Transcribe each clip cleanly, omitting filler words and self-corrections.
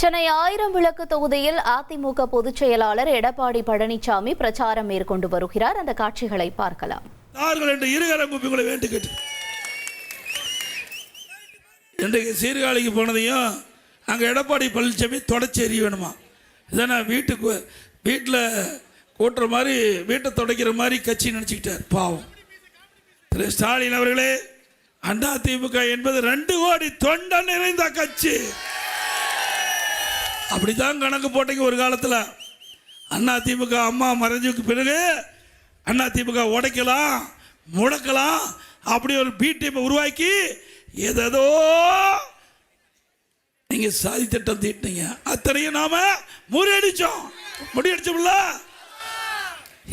சென்னை ஆயிரம் விளக்கு தொகுதியில் அதிமுக பொதுச் செயலாளர் எடப்பாடி பழனிசாமி பிரச்சாரம் மேற்கொண்டு வருகிறார். அந்த காட்சிகளை பார்க்கலாம். சீர்காழிக்கு போனதையும் அங்கே எடப்பாடி பழனிசாமி தொடச்சி எறிய வேணுமா? இதான வீட்டில் கூட்டுற மாதிரி வீட்டை துடைக்கிற மாதிரி கட்சி நினச்சிக்கிட்டார். பாவம் திரு ஸ்டாலின் அவர்களே, அதிமுக என்பது 2 கோடி தொண்டன் நிறைந்த கட்சி. அப்படித்தான் கணக்கு போட்டீங்க ஒரு காலத்தில். அதிமுக அம்மா மறைஞ்சுக்கு பிறகு அதிமுக உடைக்கலாம் முடக்கலாம் அப்படி ஒரு பி டீமை உருவாக்கி ஏதோ நீங்க சாதி திட்டம் தீட்டினீங்க. அத்தனையும் நாம முறியடிச்சோம். முடியடிச்சோம்ல.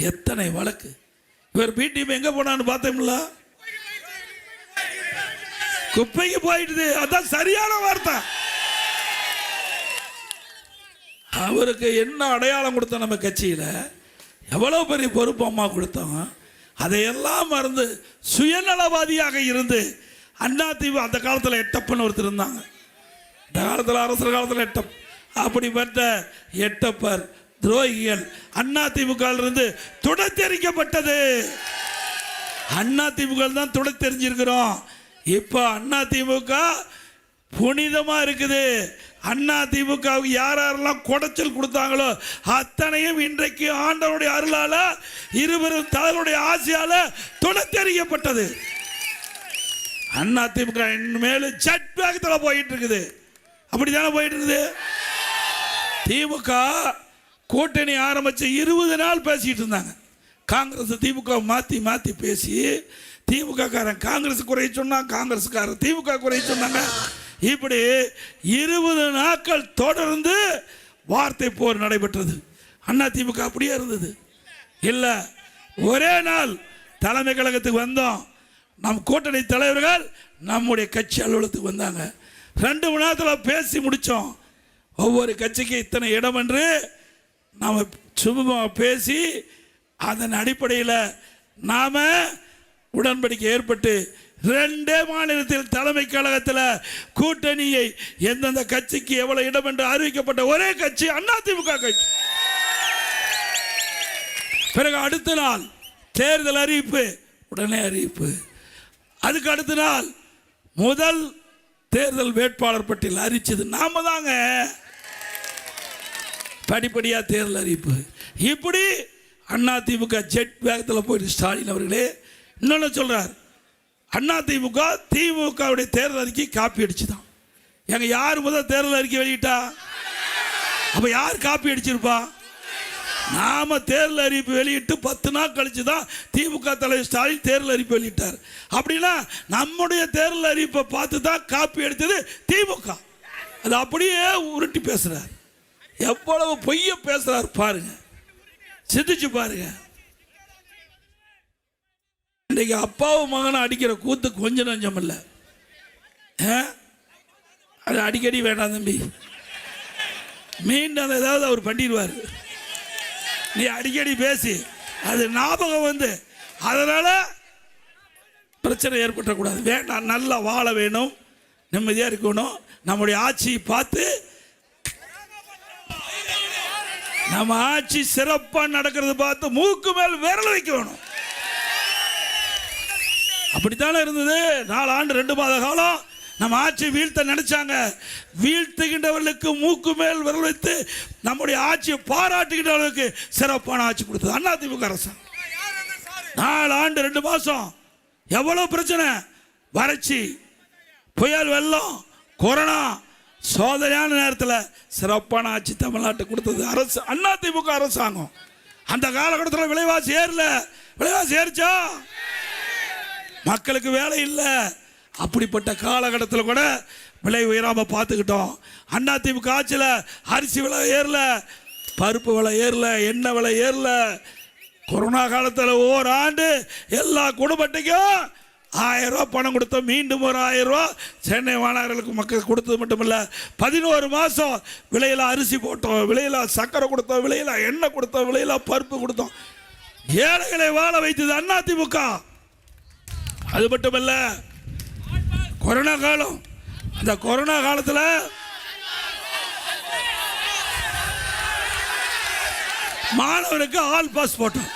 எத்தனை வழக்கு. இவர் பி டீம் எங்க போனான்னு பார்த்தோம்ல, குப்பைக்கு போயிடுது. அதான் சரியான வார்த்தை. அவருக்கு என்ன அடையாளம் கொடுத்தோம்? நம்ம கட்சியில் எவ்வளோ பெரிய பொறுப்பு அம்மா கொடுத்தோம். அதையெல்லாம் மறந்து சுயநலவாதியாக இருந்து அதிமுக அந்த காலத்தில் எட்டப்பன்னு ஒருத்தர் இருந்தாங்க. இந்த காலத்தில் அரசர் காலத்தில் எட்டப். அப்படிப்பட்ட எட்டப்பர் துரோகிகள் அதிமுக இருந்து துடைத்தெறிக்கப்பட்டது. அதிமுக தான் துடைத்தெறிஞ்சிருக்கிறோம். இப்போ அதிமுக புனிதமா இருக்குது. அதிமுகவுக்கு யாரெல்லாம் குடைச்சல் கொடுத்தாங்களோ அத்தனையும் இன்றைக்கு ஆண்டவருடைய அருளால இருவரும் தலைவருடைய ஆசையால துடைத்தெறியப்பட்டது. அதிமுக மேல ஜெட் வேகத்தில் போயிட்டு இருக்குது. அப்படித்தானே போயிட்டு இருக்குது. திமுக கூட்டணி ஆரம்பிச்சு 20 நாள் பேசிட்டு இருந்தாங்க. காங்கிரஸ் திமுக மாத்தி மாத்தி பேசி திமுக காரன் காங்கிரஸ் குறைய சொன்னாங்க, காங்கிரஸ்காரன் திமுக குறைய சொன்னாங்க. இப்படி 20 நாட்கள் தொடர்ந்து வார்த்தை போர் நடைபெற்றது. அதிமுக அப்படியே இருந்தது. இல்ல ஒரே நாள் தலைமை கழகத்துக்கு வந்தோம். நம் கூட்டணி தலைவர்கள் நம்முடைய கட்சி அலுவலகத்துக்கு வந்தாங்க. 2 மணி நேரத்தில் பேசி முடிச்சோம். ஒவ்வொரு கட்சிக்கு இத்தனை இடம் என்று நாம் சுமூகமாக பேசி அதன் அடிப்படையில் நாம உடன்படிக்கை ஏற்பட்டு 2 மாநிலத்தில் தலைமை கழகத்தில் கூட்டணியை எந்தெந்த கட்சிக்கு எவ்வளவு இடம் என்று அறிவிக்கப்பட்ட ஒரே கட்சி அதிமுக கட்சி. பிறகு அடுத்த நாள் தேர்தல் அறிவிப்பு, உடனே அறிவிப்பு. அதுக்கு அடுத்த நாள் முதல் தேர்தல் வேட்பாளர் பட்டியல் அறிவிச்சது நாம தாங்க. படிப்படியா தேர்தல் அறிவிப்பு. இப்படி அதிமுக ஜெட் வேகத்தில் போயிட்டு ஸ்டாலின் அவர்களே இன்னொன்னு சொல்றார். அதிமுக திமுகவுடைய தேர்தல் அறிக்கை காப்பி அடிச்சுதான். எங்க யார் முதல் தேர்தல் அறிக்கை வெளியிட்டா? அப்ப யார் காப்பி அடிச்சிருப்பா? நாம தேர்தல் அறிவிப்பு வெளியிட்டு 10 நாள் கழிச்சு தான் திமுக தலைவர் ஸ்டாலின் தேர்தல் அறிவிப்பு வெளியிட்டார். அப்படின்னா நம்முடைய தேர்தல் அறிவிப்பை பார்த்து தான் காப்பி அடித்தது திமுக. அது அப்படியே உருட்டி பேசுறார். எவ்வளவு பொய்ய பேசுறார் பாருங்க, சிந்திச்சு பாருங்க. இன்றைக்கு அப்பாவும் மகனை அடிக்கிற கூத்து கொஞ்சம் நஞ்சம் இல்லை. அது அடிக்கடி வேண்டாம் தம்பி, மீண்டும் அதை ஏதாவது அவர் பண்ணிடுவார். நீ அடிக்கடி பேசி அது ஞாபகம் வந்து அதனால பிரச்சனை ஏற்பட்டக்கூடாது. வேண்டாம், நல்லா வாழ வேணும், நிம்மதியாக இருக்கணும். நம்முடைய ஆட்சியை பார்த்து நம்ம ஆட்சி சிறப்பாக நடக்கிறது பார்த்து மூக்கு மேல் விரல் வைக்க வேணும். அப்படித்தானே இருந்தது. 4 ஆண்டு 2 மாத காலம் நம்ம ஆட்சி வீழ்த்த நினைச்சாங்க. வீழ்த்துகின்றவர்களுக்கு மூக்கு மேல் விரல் வைத்து நம்முடைய ஆட்சியை பாராட்டுகின்றவர்களுக்கு சிறப்பான ஆட்சி கொடுத்தது அதிமுக அரசாங்கம். 4 ஆண்டு 2 மாசம் எவ்வளவு பிரச்சனை, வறட்சி, புயல், வெள்ளம், கொரோனா, சோதனையான நேரத்தில் சிறப்பான ஆட்சி தமிழ்நாட்டை கொடுத்தது அரசு அதிமுக அரசாங்கம். அந்த காலகட்டத்தில் விலைவாசி ஏறல. விலைவாசி ஏறிச்சா? மக்களுக்கு வேலை இல்லை. அப்படிப்பட்ட காலகட்டத்தில் கூட விலை உயராம பார்த்துக்கிட்டோம். அதிமுக ஆட்சியில் அரிசி விலை ஏறல, பருப்பு விலை ஏறல, எண்ணெய் விலை ஏறல. கொரோனா காலத்தில் ஓராண்டு எல்லா குடும்பத்தையும் 1000 ரூபா பணம் கொடுத்தோம். மீண்டும் ஒரு 1000 ரூபா சென்னை மாநகர்களுக்கு மக்கள் கொடுத்தது மட்டுமில்ல, 11 மாதம் விலையில அரிசி போட்டோம், விலையில சக்கரை கொடுத்தோம், விலையில எண்ணெய் கொடுத்தோம், விலையில பருப்பு கொடுத்தோம். ஏழைகளை வாழ வைத்தது அதிமுக. அது மட்டுமல்ல, கொரோனா காலம், அந்த கொரோனா காலத்தில் மாணவருக்கு ஆல் பாஸ் போட்டோம்.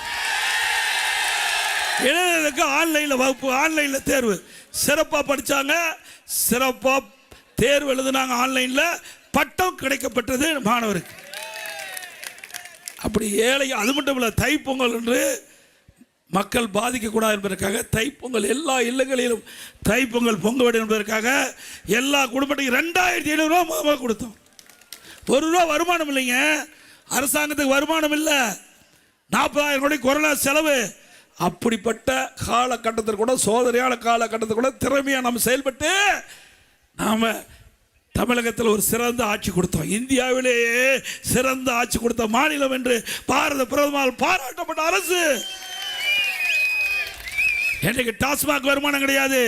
இளைஞர்களுக்கு ஆன்லைனில் வகுப்பு, ஆன்லைனில் தேர்வு. சிறப்பாக படித்தாங்க, சிறப்பாக தேர்வு எழுதுனாங்க, ஆன்லைனில் பட்டம் கிடைக்கப்பட்டது மாணவருக்கு. அப்படி ஏழை, அது மட்டும் இல்லை, தைப்பொங்கல் என்று மக்கள் பாதிக்கக்கூடாது என்பதற்காக தைப்பொங்கல் எல்லா இல்லங்களிலும் தைப்பொங்கல் பொங்க வேண்டும் என்பதற்காக எல்லா குடும்பத்துக்கும் 2500 ரூபா கொடுத்தோம். ₹1 வருமானம் இல்லைங்க, அரசாங்கத்துக்கு வருமானம் இல்லை, 40,000 கோடி கொரோனா செலவு. அப்படிப்பட்ட காலகட்டத்தில் கூட, சோதனையான காலகட்டத்தில் கூட திறமையாக நம்ம செயல்பட்டு நாம் தமிழகத்தில் ஒரு சிறந்த ஆட்சி கொடுத்தோம். இந்தியாவிலேயே சிறந்த ஆட்சி கொடுத்த மாநிலம் என்று பாரத பிரதமரால் பாராட்டப்பட்ட அரசு. எனக்கு டாஸ்மாக் வருமானம் கிடையாது,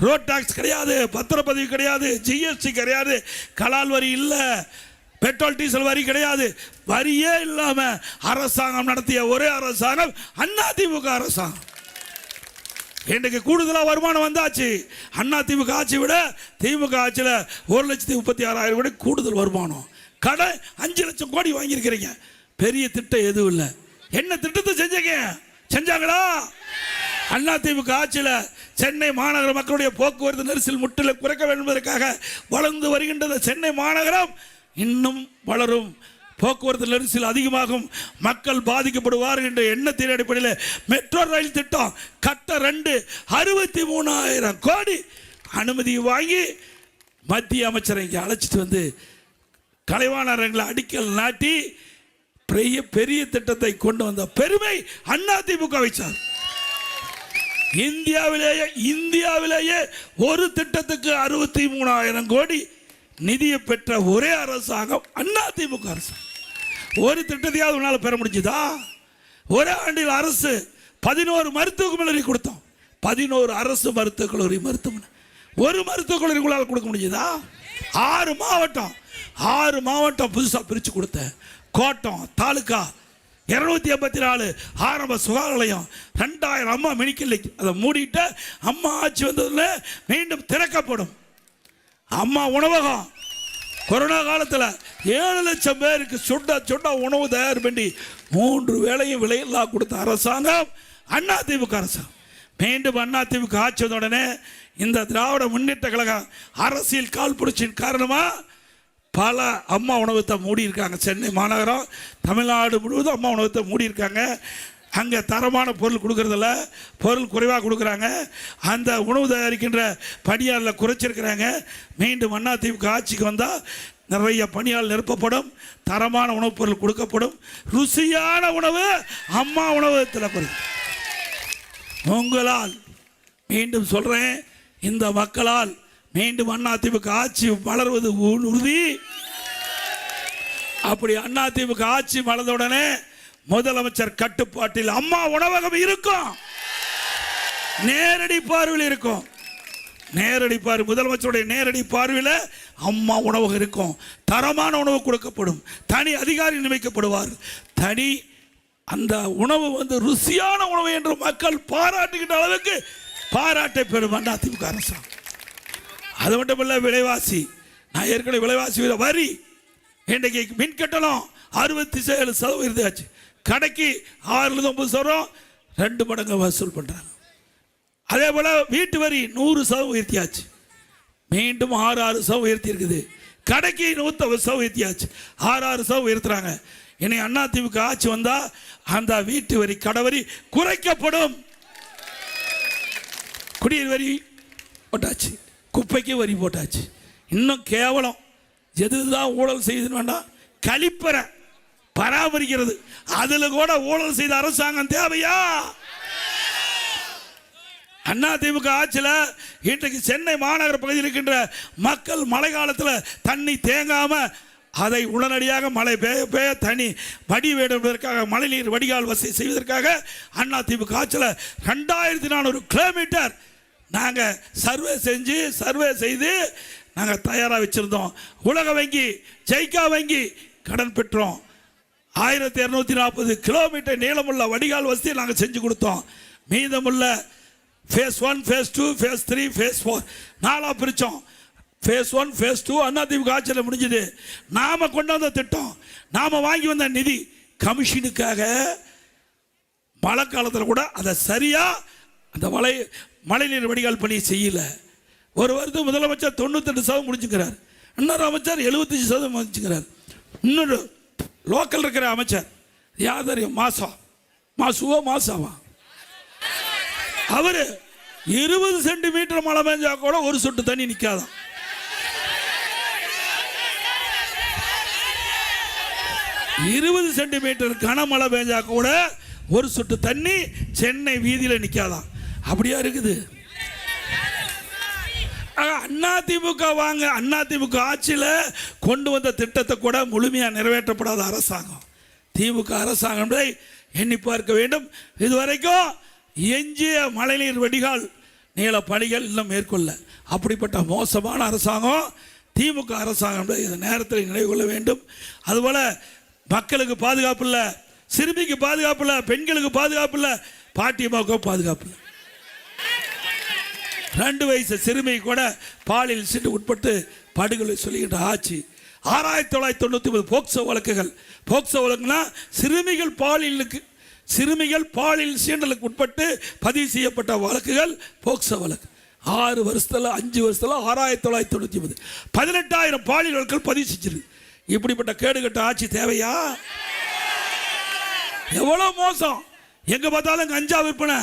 ரோட் டாக்ஸ் கிடையாது, பத்திரப்பதிவு கிடையாது, ஜிஎஸ்டி கிடையாது, கலால் வரி இல்லை, பெட்ரோல் டீசல் வரி கிடையாது. வரியே இல்லாமல் அரசாங்கம் நடத்திய ஒரே அரசாங்கம் அதிமுக அரசாங்கம். இன்றைக்கு கூடுதலாக வருமானம் வந்தாச்சு. அதிமுக ஆட்சி விட திமுக ஆட்சியில் 1,36,000 கோடி கூடுதல் வருமானம். கடன் 5 லட்சம் கோடி வாங்கியிருக்கிறீங்க. பெரிய திட்டம் எதுவும் இல்லை. என்ன திட்டத்தை செஞ்சீங்க? செஞ்சாங்களா? அதிமுக ஆட்சியில் சென்னை மாநகர மக்களுடைய போக்குவரத்து நெரிசல் முற்றிலும் குறைக்க வேண்டும் என்பதற்காக வளர்ந்து வருகின்றது சென்னை மாநகரம். இன்னும் வளரும், போக்குவரத்து நெரிசல் அதிகமாகும், மக்கள் பாதிக்கப்படுவார்கள் என்ற எண்ணத்தின் அடிப்படையில் மெட்ரோ ரயில் திட்டம் கட்ட 63,000 கோடி அனுமதி வாங்கி மத்திய அமைச்சரை இங்கே அழைச்சிட்டு வந்து கலைவாணர்களை அடிக்கல் நாட்டி பெரிய திட்டத்தை கொண்டு வந்த பெருமை அதிமுக வைச்சார். இந்தியாவிலேயே ஒரு திட்டத்துக்கு 63,000 கோடி நிதியை பெற்ற ஒரே அரசாங்கம் அதிமுக அரசாங்கம். ஒரு திட்டத்தையாவது உன்னால் பெற முடிஞ்சுதா? ஒரே ஆண்டில் அரசு 11 மருத்துவக் கல்லூரி கொடுத்தோம். 11 அரசு மருத்துவக் கல்லூரி, மருத்துவமனை. ஒரு மருத்துவக் கல்லூரி உங்களால் கொடுக்க முடிஞ்சுதா? 6 மாவட்டம் புதுசாக பிரித்து கொடுத்தேன். கோட்டம், தாலுக்கா, 284 ஆரம்ப சுகாதார நிலையம், 2000 அம்மா மெடிக்கல். அதை மூடிட்டு அம்மா ஆட்சி வந்ததில் மீண்டும் திறக்கப்படும். அம்மா உணவகம் கொரோனா காலத்தில் 7 லட்சம் பேருக்கு சுண்ட உணவு தயார் பண்ணி 3 வேளையும் விலையில்லா கொடுத்த அரசாங்கம் அதிமுக அரசாங்கம். மீண்டும் அதிமுக ஆட்சி வந்த உடனே இந்த திராவிட முன்னேற்ற கழகம் அரசியல் கால் பிடிச்சின் காரணமாக பல அம்மா உணவகத்தை மூடியிருக்காங்க. சென்னை மாநகரம், தமிழ்நாடு முழுவதும் அம்மா உணவகத்தை மூடியிருக்காங்க. அங்கே தரமான பொருள் கொடுக்கறதில்ல, பொருள் குறைவாக கொடுக்குறாங்க. அந்த உணவு தயாரிக்கின்ற பணியாளர் குறைச்சிருக்கிறாங்க. மீண்டும் அதிமுக ஆட்சிக்கு வந்தால் நிறைய பணியாளர் நிரப்பப்படும், தரமான உணவுப் பொருள் கொடுக்கப்படும், ருசியான உணவு அம்மா உணவகத்தில் கொடுக்கும். உங்களால், மீண்டும் சொல்கிறேன், இந்த மக்களால் மீண்டும் அதிமுக ஆட்சி வளர்வது உறுதி. அப்படி அதிமுக ஆட்சி வளர்ந்தவுடனே முதலமைச்சர் கட்டுப்பாட்டில் அம்மா உணவகம் இருக்கும். நேரடி பார்வையில் இருக்கும். நேரடி பார்வை, முதலமைச்சருடைய நேரடி பார்வையில் அம்மா உணவகம் இருக்கும். தரமான உணவு கொடுக்கப்படும். தனி அதிகாரி நியமிக்கப்படுவார். தனி அந்த உணவு ருசியான உணவு என்று மக்கள் பாராட்டுகின்ற அளவுக்கு பாராட்டை பெறும் அதிமுக அரசாங்கம். அது மட்டும் இல்லை, விலைவாசி, நான் ஏற்கனவே விலைவாசி வரி, இன்றைக்கு மின் கட்டணம் 67% ஆச்சு. கடைக்கு 6-9 2 மடங்கு வசூல் பண்ணுறாங்க. அதே போல் வீட்டு வரி 100% உயர்த்தியாச்சு. மீண்டும் 6% உயர்த்தி இருக்குது. கடைக்கு 150% உயர்த்தியாச்சு. 6% உயர்த்துறாங்க. இனி அதிமுக ஆட்சி வந்தால் அந்த வீட்டு வரி, கடை வரி குறைக்கப்படும். குடிநீர் வரி போட்டாச்சு, குப்பைக்கு வரி போட்டாச்சு. இன்னும் கேவலம் எதுதான் ஊழல் செய்யுதுன்னு வேண்டாம், கழிப்பறை பராமரிக்கிறது, அதில் கூட ஊழல் செய்த அரசாங்கம் தேவையா? அதிமுக ஆட்சியில் இன்றைக்கு சென்னை மாநகர பகுதியில் இருக்கின்ற மக்கள் மழை காலத்தில் தண்ணி தேங்காம அதை உடனடியாக மழை பெய்ய தண்ணி வடி வேண்டுவதற்காக மழைநீர் வடிகால் வசதி செய்வதற்காக அதிமுக ஆட்சியில் 2400 கிலோமீட்டர் நாங்கள் சர்வே செய்து நாங்கள் தயாராக வச்சுருந்தோம். உலக வங்கி, ஜெய்கா வங்கி கடன் பெற்றோம். 1240 கிலோமீட்டர் நீளமுள்ள வடிகால் வசதியை நாங்கள் செஞ்சு கொடுத்தோம். மீதமுள்ள ஃபேஸ் 1, ஃபேஸ் 2, ஃபேஸ் 3, ஃபேஸ் 4 4ஆக பிரித்தோம். ஃபேஸ் 1, ஃபேஸ் 2 அதிமுக ஆட்சியில் முடிஞ்சது. நாம் கொண்டு வந்த திட்டம், நாம் வாங்கி வந்த நிதி கமிஷனுக்காக மழை காலத்தில் கூட அதை சரியா அந்த மழைநீர் வடிகால் பணி செய்யல. ஒரு வருஷம் முதலமைச்சர் 98% முடிச்சுக்கிறார், இன்னொரு அமைச்சர் 75% முடிச்சுக்கிறார், இன்னொரு லோக்கல் இருக்கிற அமைச்சர் யார் தெரியும், மாசாவா அவரு 20 சென்டிமீட்டர் மழை பெஞ்சா கூட ஒரு சொட்டு தண்ணி நிற்காதான். இருபது சென்டிமீட்டர் கனமழை பெஞ்சா கூட ஒரு சொட்டு தண்ணி சென்னை வீதியில் நிற்காதான். அப்படியா இருக்குது? அதிமுக வாங்க, அதிமுக ஆட்சியில் கொண்டு வந்த திட்டத்தை கூட முழுமையாக நிறைவேற்றப்படாத அரசாங்கம் திமுக அரசாங்கம் எண்ணி பார்க்க வேண்டும். இதுவரைக்கும் எஞ்சிய மழைநீர் வடிகால் நீள பணிகள் இன்னும் மேற்கொள்ள. அப்படிப்பட்ட மோசமான அரசாங்கம் திமுக அரசாங்கம், இந்த நேரத்தில் நினைவு கொள்ள வேண்டும். அதுபோல் மக்களுக்கு பாதுகாப்பு இல்லை, சிறுமிக்கு பாதுகாப்பு இல்லை, பெண்களுக்கு பாதுகாப்பு இல்லை, பாட்டியமாவுக்கு பாதுகாப்பு இல்லை. 2 வயசு சிறுமி கூட பாலியல் சீட்டு உட்பட்டு படுகொலை சொல்லுகின்ற ஆட்சி. 1999 போக்சோ வழக்குகள். போக்சோ வழக்குனா சிறுமிகள் பாலியல் சீண்டலுக்கு உட்பட்டு பதிவு செய்யப்பட்ட வழக்குகள் போக்சோ வழக்கு. 5 வருஷத்தில் 1999 18,000 பாலியல் வழக்குகள் பதிவு செஞ்சிருக்கு. இப்படிப்பட்ட கேடுகட்ட ஆட்சி தேவையா? எவ்வளவு மோசம்! எங்க பார்த்தாலும் கஞ்சா விற்பனை.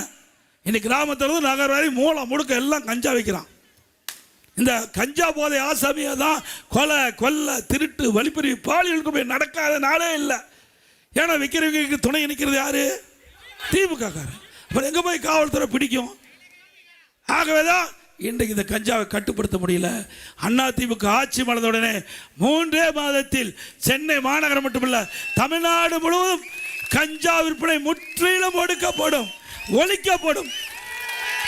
இன்னைக்கு கிராமத்தில் நகர் வரை மூலம் முடுக்க எல்லாம் கஞ்சா வைக்கிறான். இந்த கஞ்சா போதை ஆசாமியை தான் கொலை திருட்டு வழிப்பறி பாலியல் நடக்காத நாளே இல்லை. ஏன்னா விற்கிறவங்களுக்கு துணை நிற்கிறது யாரு? திமுக காரன். அப்புறம் எங்க போய் காவல்துறை பிடிக்கும்? ஆகவேதான் இன்றைக்கு இந்த கஞ்சாவை கட்டுப்படுத்த முடியல. அதிமுக ஆட்சி மலர்ந்த உடனே 3 மாதத்தில் சென்னை மாநகரம் மட்டுமல்ல தமிழ்நாடு முழுவதும் கஞ்சா விற்பனை முற்றிலும் ஒழிக்கப்படும்.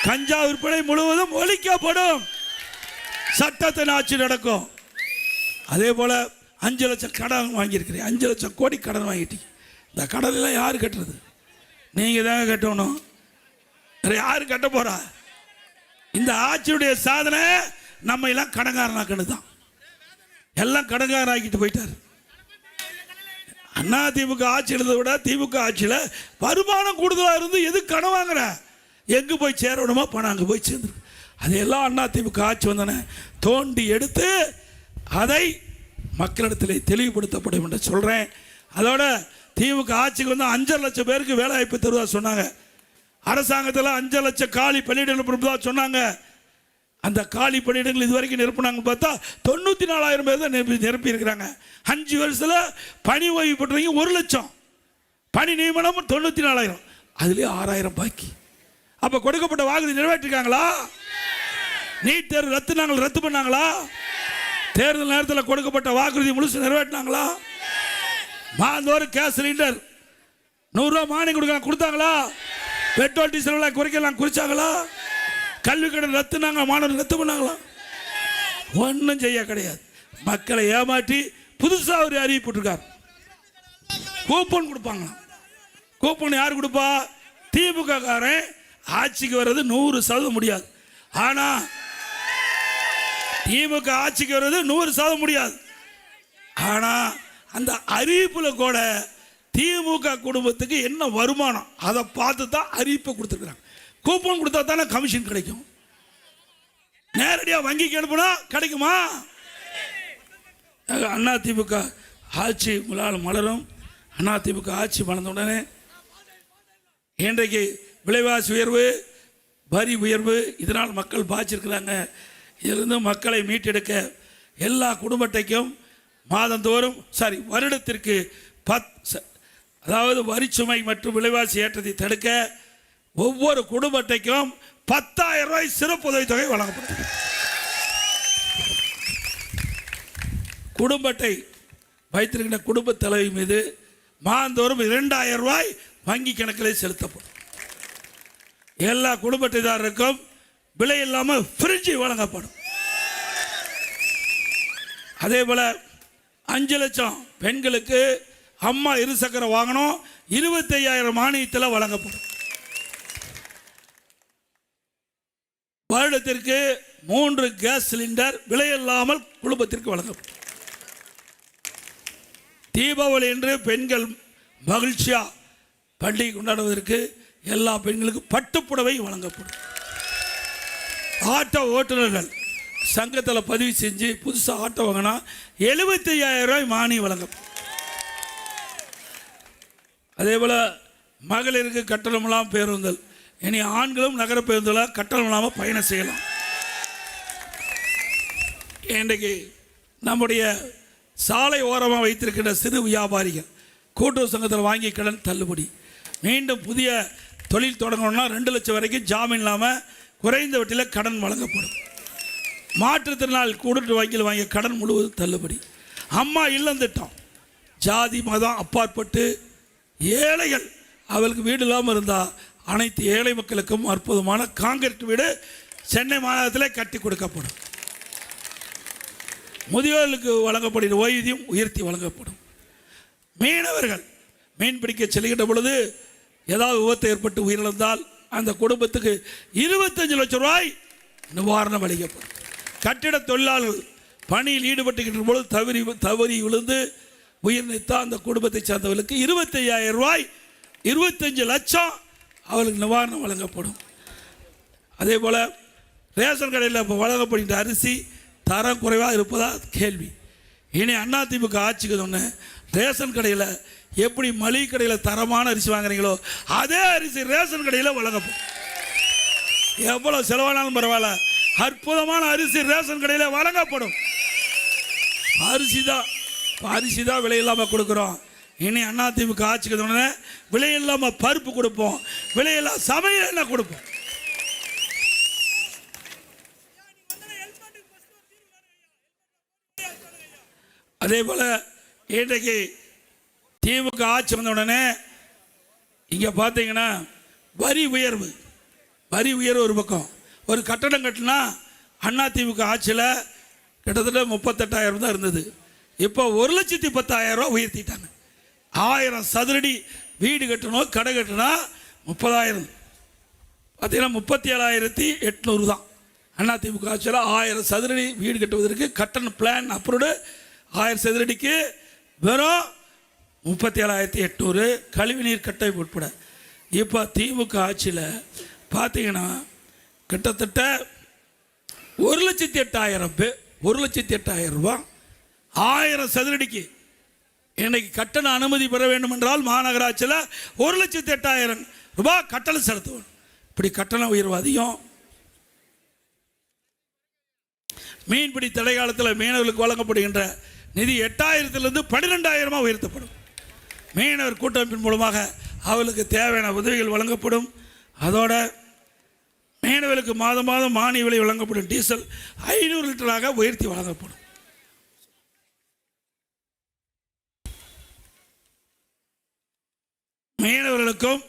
கஞ்சா விற்பனை முழுவதும் ஒழிக்கப்படும். சட்டத்தின் ஆட்சி நடக்கும். அதே போல 5 லட்சம் கடன் வாங்கியிருக்கிறேன், 5 லட்சம் கோடி கடன் வாங்கிட்டீங்க. இந்த கடன் எல்லாம் யாரு கட்டுறது? நீங்க தாங்க கட்டணும். யாரு கட்ட போறா? இந்த ஆட்சியுடைய சாதனை நம்ம எல்லாம் கடன்காரனாக்கன்னு தான். எல்லாம் கடன்காரன் ஆக்கிட்டு போயிட்டார். அதிமுக ஆட்சி எழுத விட திமுக ஆட்சியில் வருமானம் கூடுதலாக இருந்து எது கடன் வாங்குற? எங்கே போய் சேரணுமோ பணம் அங்கே போய் சேர்ந்துரு. அதையெல்லாம் அதிமுக ஆட்சி வந்தன தோண்டி எடுத்து அதை மக்களிடத்தில் தெளிவுபடுத்தப்படும் என்று சொல்கிறேன். அதோட திமுக ஆட்சிக்கு வந்து 5 லட்சம் பேருக்கு வேலை வாய்ப்பு தருவதா சொன்னாங்க. அரசாங்கத்தில் 5 லட்சம் காலி பணியிடங்கள் கொடுப்பதா சொன்னாங்க. அந்த காலி பணியிடங்கள் இதுவரைக்கும் நிரப்புனாங்க பார்த்தா 94,000 பேர் தான் நிரப்பி இருக்கிறாங்க. 5 வருஷத்தில் பணி ஓய்வு பெற்றவங்க 1 லட்சம், பணி நியமனம் 94,000, அதுலேயே 6,000 பாக்கி. அப்போ கொடுக்கப்பட்ட வாக்குறுதி நிறைவேற்றிருக்காங்களா? நீட் தேர்வு ரத்து பண்ணாங்களா? தேர்தல் நேரத்தில் கொடுக்கப்பட்ட வாக்குறுதி முழுசு நிறைவேற்றினாங்களா? மாதந்தோறும் கேஸ் சிலிண்டர் 100 ரூபா மானியம் கொடுத்தாங்களா? பெட்ரோல் டீசல் குறைக்கலாம் குறிச்சாங்களா? கல்வி கடன் ரத்துனாங்க, மாணவர்கள் ரத்து பண்ணாங்களா? ஒன்றும் செய்ய கிடையாது. மக்களை ஏமாற்றி புதுசாக ஒரு அறிவிப்பு இருக்கார். கூப்பன் கொடுப்பாங்க. கூப்பன் யார் கொடுப்பா? திமுக காரன். ஆட்சிக்கு வர்றது 100% முடியாது. ஆனா திமுக ஆட்சிக்கு வர்றது 100% முடியாது. ஆனா அந்த அறிவிப்புல கூட திமுக குடும்பத்துக்கு என்ன வருமானம் அதை பார்த்து தான் அறிவிப்பை கொடுத்துருக்குறாங்க. கூப்பன் கொடுத்தா தானே கமிஷன் கிடைக்கும். நேரடியாக வங்கிக்கு அனுப்புனா கிடைக்குமா? அதிமுக ஆட்சி மலரும். அதிமுக ஆட்சி மலர்ந்த உடனே இன்றைக்கு விலைவாசி உயர்வு, வரி உயர்வு, இதனால் மக்கள் பாதிச்சிருக்கிறாங்க. இதிலிருந்து மக்களை மீட்டெடுக்க எல்லா குடும்ப அட்டைக்கும் மாதந்தோறும் வருடத்திற்கு 10, அதாவது வரிச்சுமை மற்றும் விலைவாசி ஏற்றத்தை தடுக்க ஒவ்வொரு குடும்ப அட்டைக்கும் 10,000 ரூபாய் சிறப்பு உதவித்தொகை வழங்கப்படும். குடும்ப அட்டை வைத்திருக்கின்ற குடும்ப தலைவி மீது மாதந்தோறும் 2,000 ரூபாய் வங்கி கணக்கில் செலுத்தப்படும். எல்லா குடும்ப அட்டைதாரருக்கும் விலை இல்லாமல் ஃப்ரிட்ஜ் வழங்கப்படும். அதே போல 5 லட்சம் பெண்களுக்கு அம்மா இருசக்கர வாகனம் 25,000 மானியத்தில் வழங்கப்படும். வருடத்திற்கு 3 கேஸ் சிலிண்டர் விலையில்லாமல் குடும்பத்திற்கு வழங்கப்படும். தீபாவளி என்று பெண்கள் மகிழ்ச்சியாக பண்டிகை கொண்டாடுவதற்கு எல்லா பெண்களுக்கும் பட்டுப்புடவை வழங்கப்படும். ஆட்டோ ஓட்டுநர்கள் சங்கத்தில் பதிவு செஞ்சு புதுசாக ஆட்டோ வாங்கினா 75,000 ரூபாய் மானியம் வழங்கப்படும். அதே போல் மகளிருக்கு கட்டணம் இல்லாமல் பேருந்தல், இனி ஆண்களும் நகர பேருந்தில் கட்டணம் இல்லாமல் பயணம் செய்யலாம். இன்றைக்கு நம்முடைய சாலை ஓரமாக வைத்திருக்கின்ற சிறு வியாபாரிகள் கூட்டுறவு சங்கத்தில் வாங்கி கடன் தள்ளுபடி. மீண்டும் புதிய தொழில் தொடங்கணும்னா 2 லட்சம் வரைக்கும் ஜாமீன் இல்லாமல் குறைந்த வட்டியில் கடன் வழங்கப்படும். மாற்றுத்திறனாளி கூட்டுறவு வங்கியில் வாங்கிய கடன் முழுவதும் தள்ளுபடி. அம்மா இல்லம் திட்டம், ஜாதி மதம் அப்பாற்பட்டு ஏழைகள் அவளுக்கு வீடு இல்லாமல் இருந்தால் அனைத்து ஏழை மக்களுக்கும் அற்புதமான காங்கிரீட் வீடு சென்னை மாநகரத்தில் கட்டி கொடுக்கப்படும். முதியோர்களுக்கு வழங்கப்படுகிற ஓய்வூதியம் உயர்த்தி வழங்கப்படும். மீனவர்கள் மீன் பிடிக்க செல்கின்ற பொழுது ஏதாவது விபத்து ஏற்பட்டு உயிரிழந்தால் அந்த குடும்பத்துக்கு 25 லட்சம் ரூபாய் நிவாரணம் அளிக்கப்படும். கட்டிட தொழிலாளர்கள் பணியில் ஈடுபட்டுகின்ற பொழுது தவறி விழுந்து உயிர் நீத்தால் அந்த குடும்பத்தை சார்ந்தவர்களுக்கு 25,000 ரூபாய் 25 லட்சம் அவர்களுக்கு நிவாரணம் வழங்கப்படும். அதே போல் ரேஷன் கடையில் இப்போ வழங்கப்படுகின்ற அரிசி தரம் குறைவாக இருப்பதா கேள்வி. இனி அதிமுக ஆட்சிக்கு சொன்ன ரேஷன் கடையில் எப்படி மளிகை கடையில் தரமான அரிசி வாங்குறீங்களோ அதே அரிசி ரேஷன் கடையில் வழங்கப்படும். எவ்வளோ செலவானாலும் பரவாயில்ல, அற்புதமான அரிசி ரேஷன் கடையில் வழங்கப்படும். அரிசி தான் விலை இல்லாமல் கொடுக்குறோம். இனி அதிமுக ஆட்சிக்கு சொன்ன விலை இல்லாமல் பருப்பு கொடுப்போம், விலையில்லா சமையல் என்ன கொடுப்போம். அதே போல் இன்றைக்கு திமுக ஆட்சி வந்த உடனே இங்கே பார்த்தீங்கன்னா வரி உயர்வு ஒரு பக்கம். ஒரு கட்டடம் கட்டினா அதிமுக ஆட்சியில் கிட்டத்தட்ட 38,000 தான் இருந்தது. இப்போ 1,10,000 ரூபா உயர்த்திட்டாங்க. 1000 சதுரடி வீடு கட்டணும், கடை கட்டினா 30,000, பார்த்தீங்கன்னா 37,800 தான். அதிமுக ஆட்சியில் 1000 சதுரடி வீடு கட்டுவதற்கு கட்டண பிளான் அப்ரூவ்டு 1000 சதுரடிக்கு வெறும் 37,800 கழிவுநீர் கட்டமைப்பு உட்பட. இப்போ திமுக ஆட்சியில் பார்த்தீங்கன்னா கிட்டத்தட்ட 1,08,000 ரூபா 1000 சதுரடிக்கு. இன்னைக்கு கட்டண அனுமதி பெற வேண்டும் என்றால் மாநகராட்சியில் 1,08,000 ரூபாய் கட்டணம் செலுத்துவோம். இப்படி கட்டண உயர்வு அதிகம். மீன்பிடி தடை காலத்தில் மீனவர்களுக்கு வழங்கப்படுகின்ற நிதி 8,000 12,000 உயர்த்தப்படும். மீனவர் கூட்டமைப்பின் மூலமாக அவர்களுக்கு தேவையான உதவிகள் வழங்கப்படும். அதோட மீனவர்களுக்கு மாதம் மானிய விலை வழங்கப்படும். டீசல் 500 லிட்டராக உயர்த்தி வழங்கப்படும். மீனவர்களுக்கும்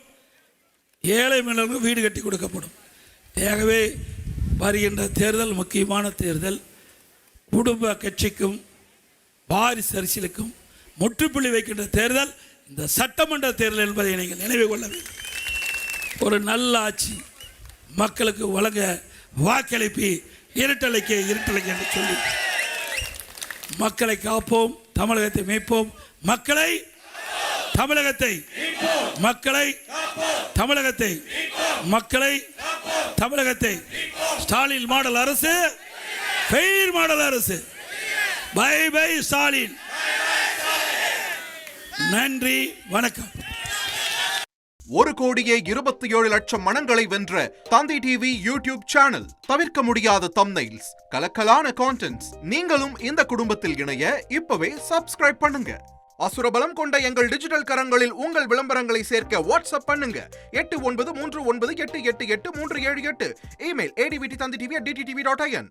ஏழை மீனவர்களுக்கும் வீடு கட்டி கொடுக்கப்படும். ஆகவே வருகின்ற தேர்தல் முக்கியமான தேர்தல். குடும்ப கட்சிக்கும் வாரிசு அரசியலுக்கும் முற்றுப்புள்ளி வைக்கின்ற தேர்தல் இந்த சட்டமன்ற தேர்தல் என்பதை நீங்கள் நினைவு கொள்ள வேண்டும். ஒரு நல்ல ஆட்சி மக்களுக்கு வழங்க வாக்களிப்பி இருட்டலைக்கு என்று சொல்லி மக்களை காப்போம், தமிழகத்தை மீட்போம். தமிழகத்தை ஸ்டாலின் மாடல் அரசு, ஃபெயில் மாடல் அரசு. பை ஸ்டாலின். நன்றி, வணக்கம். 1,27,00,000 மனங்களை வென்ற தந்தி டிவி யூடியூப் சேனல். தவிர்க்க முடியாத தம்ப்நெயில்ஸ், கலக்கலான கான்டென்ட்ஸ். நீங்களும் இந்த குடும்பத்தில் இணைய இப்பவே சப்ஸ்கிரைப் பண்ணுங்க. அசுரபலம் கொண்ட எங்கள் டிஜிட்டல் கரங்களில் உங்கள் விளம்பரங்களை சேர்க்க வாட்ஸ்அப் பண்ணுங்க. 8939888378. Email advtthanditv@dttv.in.